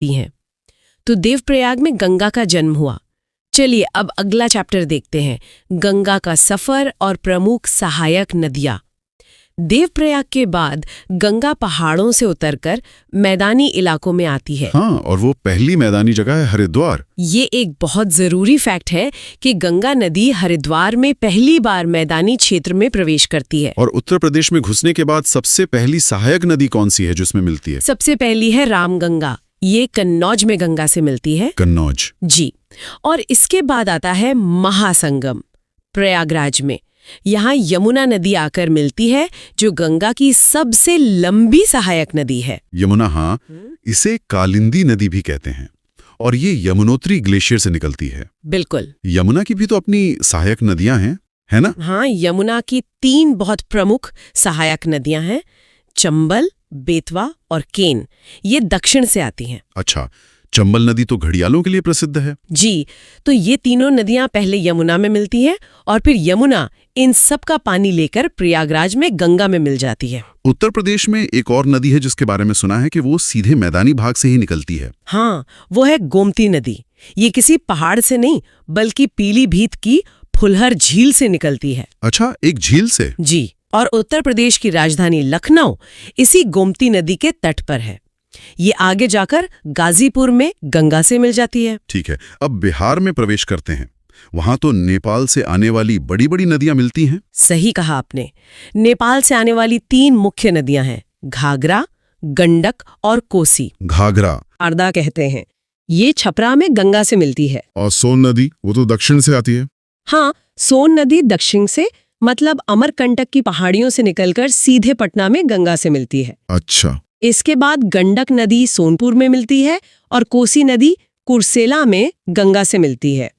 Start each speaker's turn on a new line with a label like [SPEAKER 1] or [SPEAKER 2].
[SPEAKER 1] हैं। तो देवप्रयाग में गंगा का जन्म हुआ। चलिए अब अगला चैप्टर देखते हैं, गंगा का सफर और प्रमुख सहायक नदियां। देवप्रयाग के बाद गंगा पहाड़ों से उतरकर मैदानी इलाकों में आती है।
[SPEAKER 2] हाँ, और वो पहली मैदानी जगह है हरिद्वार।
[SPEAKER 1] ये एक बहुत जरूरी फैक्ट है कि गंगा नदी हरिद्वार में पहली बार मैदानी क्षेत्र में प्रवेश करती है।
[SPEAKER 2] और उत्तर प्रदेश में घुसने के बाद सबसे पहली सहायक नदी कौन सी है जिसमें मिलती है?
[SPEAKER 1] सबसे पहली है रामगंगा। ये कन्नौज में गंगा से मिलती है।
[SPEAKER 2] कन्नौज
[SPEAKER 1] जी। और इसके बाद आता है महासंगम, प्रयागराज में। यहाँ यमुना नदी आकर मिलती है, जो गंगा की सबसे लंबी सहायक नदी है।
[SPEAKER 2] यमुना, हाँ, इसे कालिंदी नदी भी कहते हैं और ये यमुनोत्री ग्लेशियर से निकलती है।
[SPEAKER 1] बिल्कुल।
[SPEAKER 2] यमुना की भी तो अपनी सहायक नदियां हैं, है ना?
[SPEAKER 1] हाँ, यमुना की 3 बहुत प्रमुख सहायक नदियां हैं, चंबल, बेतवा और केन। ये दक्षिण से आती हैं।
[SPEAKER 2] अच्छा, चंबल नदी तो घड़ियालों के लिए प्रसिद्ध है।
[SPEAKER 1] जी, तो ये तीनों नदियां पहले यमुना में मिलती हैं और फिर यमुना इन सब का पानी लेकर प्रयागराज में गंगा में मिल जाती है।
[SPEAKER 2] उत्तर प्रदेश में एक और नदी है जिसके बारे में सुना है कि वो सीधे मैदानी भाग से ही निकलती है।
[SPEAKER 1] हाँ, वो है गोमती नदी। ये किसी पहाड़ से नहीं, बल्कि पीलीभीत की फुलहर झील से निकलती है।
[SPEAKER 2] अच्छा, एक झील से?
[SPEAKER 1] जी, और उत्तर प्रदेश की राजधानी लखनऊ इसी गोमती नदी के तट पर है। ये आगे जाकर गाजीपुर में गंगा से मिल जाती है।
[SPEAKER 2] ठीक है, अब बिहार में प्रवेश करते हैं। वहां तो नेपाल से आने वाली बड़ी बड़ी नदियां मिलती हैं।
[SPEAKER 1] सही कहा आपने। नेपाल से आने वाली 3 मुख्य नदियां हैं, घाघरा, गंडक और कोसी।
[SPEAKER 2] घाघरा
[SPEAKER 1] शारदा कहते हैं। ये छपरा में गंगा से मिलती है।
[SPEAKER 2] और सोन नदी, वो तो दक्षिण से आती है।
[SPEAKER 1] हाँ, सोन नदी दक्षिण से, मतलब अमरकंटक की पहाड़ियों से निकलकर सीधे पटना में गंगा से मिलती है।
[SPEAKER 2] अच्छा।
[SPEAKER 1] इसके बाद गंडक नदी सोनपुर में मिलती है और कोसी नदी कुर्सेला में गंगा से मिलती है।